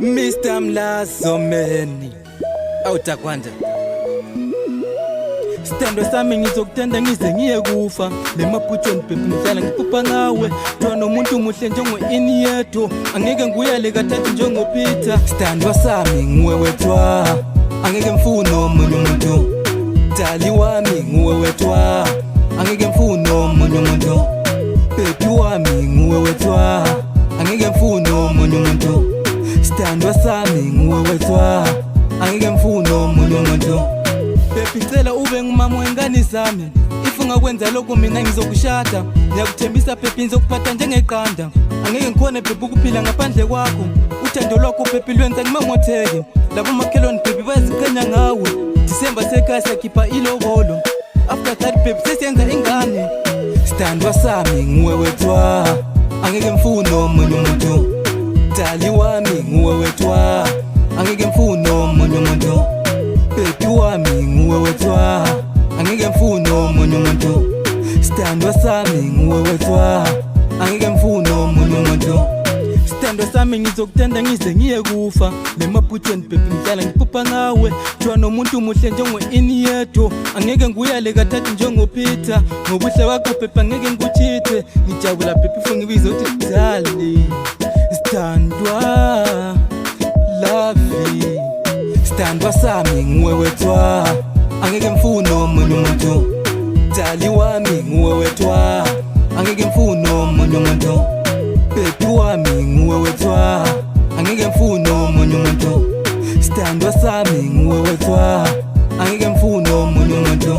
Mr. Mlazomeni awutakwanda Stando sami ngizokutanda ngize ngiye kufa Lemaphutshweni baby ngihlala ngiphupha ngawe Twana umuntu muhle njengwe-ini yethu Angeke nguyale kathathu njengoPeter Stando sami nguwe wetwa Angeke mfune omunye umuntu Dali wami nguwe wetwa Angeke mfune omunye umuntu Baby wami nguwe wetwa Angeke mfune omunye umuntu Stando sami nguwe wetwa Angeke mfune omunye umuntu Baby ngicela ube ngumama wengane zami If ungakwenza lokho mina ngizokushada Ngiyakuthembisa baby ngizokuphatha njengeqanda Angeke ngikhone baby ukuphila ngaphandle kwakho Uthando lwakho baby lwenza ngimamotheke Labo makhelwane baby bayaziqhenya ngawe December sekhaya siyakhipha ilobolo After that baby sesiyenza ingane Stando sami nguwe wetwa Angeke mfune omunye umuntu Dali wami nguwe wetwa Angeke mfune omunye umuntu Baby wami nguwe wetwa Angeke mfune omunye umuntu Stando sami nguwe wetwa Angeke mfune omunye umuntu Stando sami ngizokutanda ngize ngiye kufa Lemaphutshweni baby ngihlala ngiphupha ngawe Twana umuntu muhle njengwe-ini yethu Angeke nguyale kathathu njengoPeter Ngobuhle wakho baby angeke ngikuchithe Ngijabula baby for ngibize uthi dali Standwa Lovey Stando sami nguwe wetwa Angeke mfune omunye umuntu Dali wami nguwe wetwa Angeke mfune omunye umuntu Baby wami nguwe wetwa Angeke mfune omunye umuntu Stando sami nguwe wetwa Angeke mfune omunye umuntu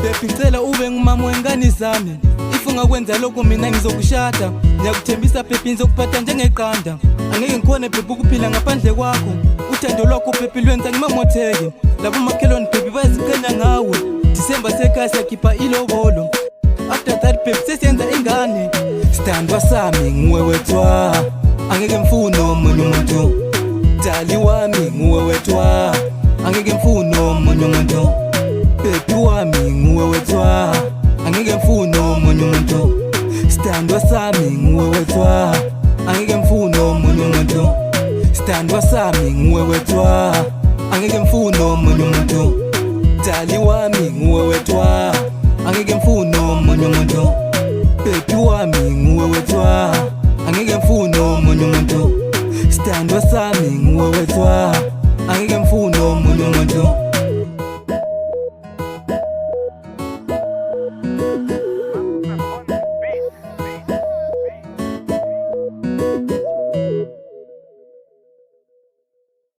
Baby ngicela ube ngumama wengane zami If ungakwenza lokho mina ngizokushada Ngiyakuthembisa baby ngizokuphatha njengeqanda Angeke ngikhone baby ukuphila ngaphandle kwakho Uthando lwakho baby lwenza ngimamotheke Labo makhelwane baby bayaziqhenya ngawe December sekhaya siyakhipha ilobolo After that baby sesiyenza ingane Stando sami nguwe wetwa Angeke mfune omunye umuntu Dali wami nguwe wetwa Angeke mfune omunye umuntu Baby wami nguwe wetwa Angeke mfune omunye umuntu Stando sami nguwe wetwa Angeke mfune omunye umuntu Stando sami nguwe wetwa Angeke mfune omunye umuntu Dali wami nguwe wetwa Angeke mfune omunye umuntu Baby wami nguwe wetwa Angeke mfune omunye umuntu Stando sami nguwe wetwa